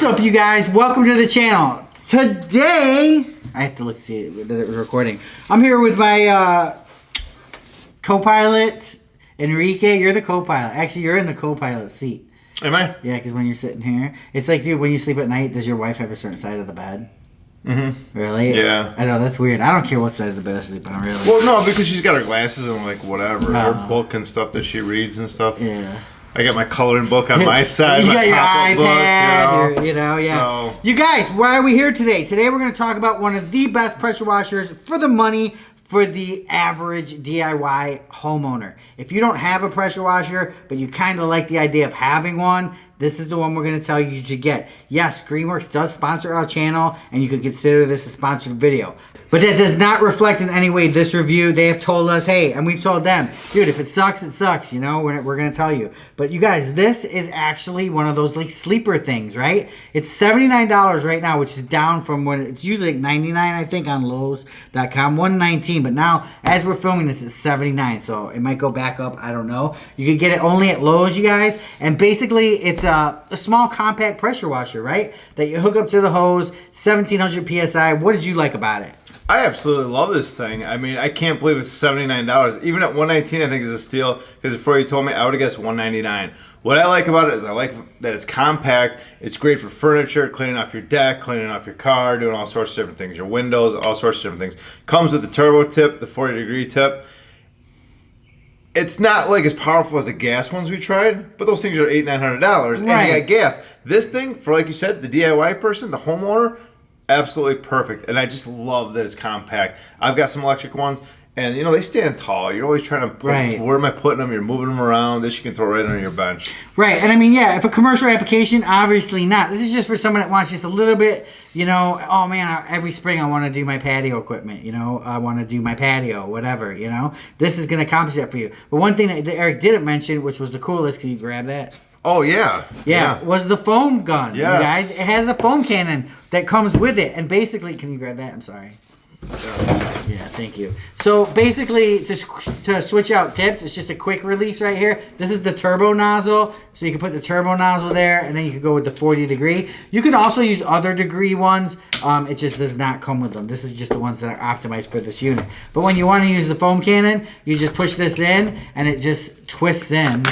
up, you guys? Welcome to the channel. Today, I have to look to see that it was recording. I'm here with my co-pilot, Enrique. You're the co-pilot. Actually, you're in the co-pilot seat. Am I? Yeah, because when you're sitting here, it's like, dude, when you sleep at night, does your wife have a certain side of the bed? Mm-hmm. Really? Yeah. I know, that's weird. I don't care what side of the bed I sleep on, really. Well, no, because she's got her glasses and like whatever, her book and stuff that she reads and stuff. Yeah. I got my coloring book on my side. You my got your pop-up iPad, book, yeah. So. You guys, why are we here today? Today we're going to talk about one of the best pressure washers for the money for the average DIY homeowner. If you don't have a pressure washer, but you kind of like the idea of having one, this is the one we're going to tell you to get. Yes, Greenworks does sponsor our channel, and you could consider this a sponsored video. But that does not reflect in any way this review. They have told us, hey, and we've told them, dude, if it sucks, it sucks, you know, we're going to tell you. But you guys, this is actually one of those like sleeper things, right? It's $79 right now, which is down from when it's usually like $99, I think, on Lowe's.com, $119. But now, as we're filming this, it's $79, so it might go back up, I don't know. You can get it only at Lowe's, you guys, and basically it's a small compact pressure washer, right? That you hook up to the hose, 1700 PSI. What did you like about it? I absolutely love this thing. I mean, I can't believe it's $79. Even at $119, I think is a steal. Because before you told me, I would have guessed $199. What I like about it is I like that it's compact. It's great for furniture, cleaning off your deck, cleaning off your car, doing all sorts of different things. Your windows, all sorts of different things. Comes with the turbo tip, the 40-degree tip. It's not like as powerful as the gas ones we tried, but those things are $800, $900, and you got gas. This thing, for like you said, the DIY person, the homeowner, absolutely perfect. And I just love that it's compact. I've got some electric ones, and you know, they stand tall. You're always trying to put, where am I putting them? You're moving them around. This you can throw right under your bench. Right, and I mean, yeah, if a commercial application, obviously not. This is just for someone that wants just a little bit, you know, oh man, every spring I want to do my patio equipment, you know, I want to do my patio, whatever, you know. This is going to accomplish that for you. But one thing that Eric didn't mention, which was the coolest, can you grab that? Oh, yeah. Yeah, was the foam gun, yes. You guys. It has a foam cannon that comes with it. And basically, can you grab that? I'm sorry. Yeah, thank you. So basically, to switch out tips, it's just a quick release right here. This is the turbo nozzle. So you can put the turbo nozzle there, and then you can go with the 40-degree. You can also use other degree ones. It just does not come with them. This is just the ones that are optimized for this unit. But when you want to use the foam cannon, you just push this in, and it just twists in.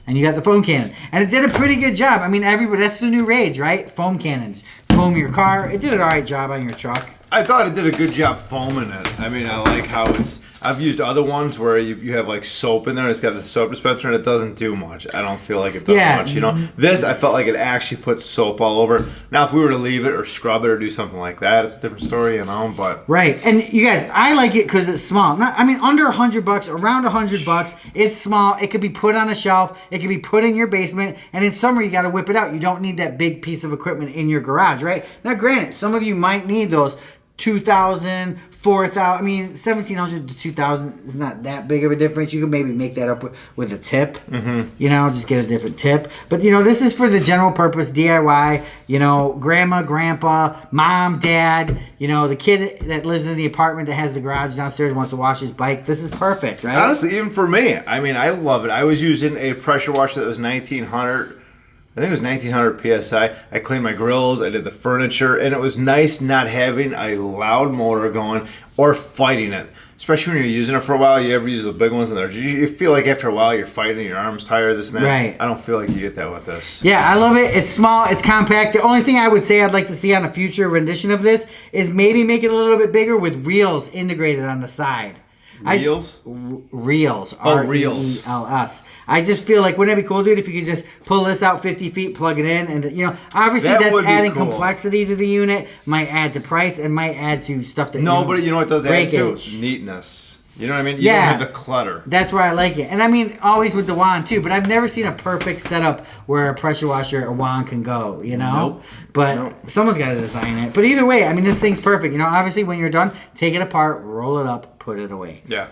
And you got the foam cannon. And it did a pretty good job. I mean, everybody, that's the new rage, right? Foam cannons. Foam your car. It did an alright job on your truck. I thought it did a good job foaming it. I mean, I like how it's... I've used other ones where you have like soap in there. It's got the soap dispenser and it doesn't do much. I don't feel like it does much, you know. This, I felt like it actually puts soap all over. Now, if we were to leave it or scrub it or do something like that, it's a different story, you know, but... Right. And you guys, I like it because it's small. Not, I mean, under $100, around $100. It's small. It could be put on a shelf. It could be put in your basement. And in summer, you got to whip it out. You don't need that big piece of equipment in your garage, right? Now, granted, some of you might need those 2,000, 4,000. I mean, 1,700 to 2,000 is not that big of a difference. You can maybe make that up with a tip. You know, just get a different tip. But, you know, this is for the general purpose DIY. You know, grandma, grandpa, mom, dad. You know, the kid that lives in the apartment that has the garage downstairs wants to wash his bike. This is perfect, right? Honestly, even for me, I mean, I love it. I was using a pressure washer that was 1,900. I think it was 1,900 PSI. I cleaned my grills, I did the furniture, and it was nice not having a loud motor going or fighting it. Especially when you're using it for a while, you ever use the big ones in there. You feel like after a while you're fighting, your arm's tired, this and that. Right. I don't feel like you get that with this. Yeah, I love it. It's small, it's compact. The only thing I would say I'd like to see on a future rendition of this is maybe make it a little bit bigger with reels integrated on the side. Reels? Reels. Oh, reels. R-E-E-L-S. I just feel like, wouldn't it be cool, dude, if you could just pull this out 50 feet, plug it in, and, you know, obviously that's adding complexity to the unit, might add to price, and might add to stuff that... No, but you know what does add to? Neatness. You know what I mean? You don't have the clutter. That's where I like it. And I mean, always with the wand, too, but I've never seen a perfect setup where a pressure washer or wand can go, you know? Nope. But someone's got to design it. But either way, I mean, this thing's perfect. You know, obviously, when you're done, take it apart, roll it up, put it away. Yeah.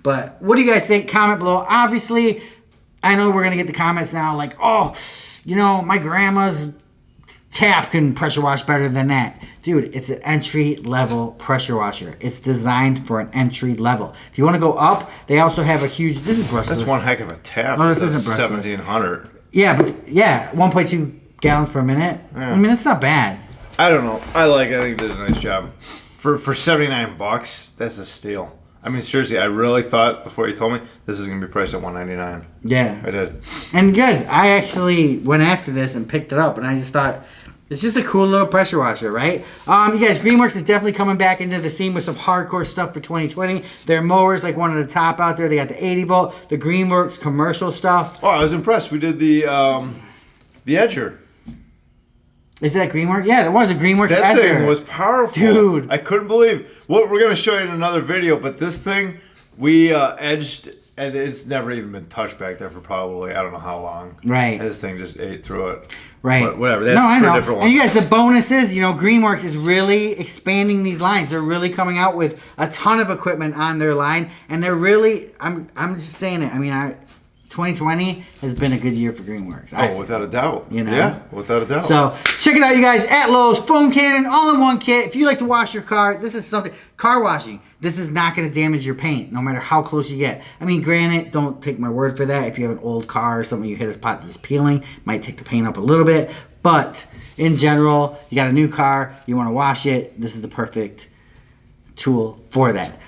But what do you guys think? Comment below. Obviously, I know we're going to get the comments now like, oh, you know, my grandma's tap can pressure wash better than that. Dude, it's an entry-level pressure washer. It's designed for an entry level. If you want to go up, they also have a huge... This is brushless. That's one heck of a tap. No, this isn't brushless. 1,700. Yeah, but yeah, 1.2 gallons per minute. Yeah. I mean, it's not bad. I don't know. I think they did a nice job. For $79, that's a steal. I mean, seriously, I really thought before you told me this is gonna be priced at $199. Yeah. I did. And guys, I actually went after this and picked it up, and I just thought it's just a cool little pressure washer, right? You guys, Greenworks is definitely coming back into the scene with some hardcore stuff for 2020. Their mowers, like one of the top out there. They got the 80 volt, the Greenworks commercial stuff. Oh, I was impressed. We did the Edger. Is that Greenworks? Yeah, it was a Greenworks That Edger. thing was powerful, Dude. I couldn't believe what we're gonna show you in another video. But this thing, we edged, and it's never even been touched back there for probably I don't know how long. Right. And this thing just ate through it. Right. But whatever. That's no, I for know. a different one. And you guys, the bonus is, Greenworks is really expanding these lines. They're really coming out with a ton of equipment on their line, and they're really. I'm just saying it. I mean, 2020 has been a good year for Greenworks. Oh, without a doubt. Yeah, without a doubt. So check it out, you guys, at Lowe's. Foam cannon, all-in-one kit. If you like to wash your car, this is something. Car washing. This is not going to damage your paint, no matter how close you get. I mean, granted, don't take my word for that. If you have an old car or something, you hit a spot that's peeling, might take the paint up a little bit. But in general, you got a new car, you want to wash it. This is the perfect tool for that.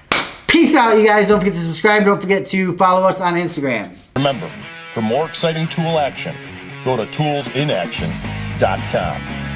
Peace out, you guys. Don't forget to subscribe. Don't forget to follow us on Instagram. Remember, for more exciting tool action, go to toolsinaction.com.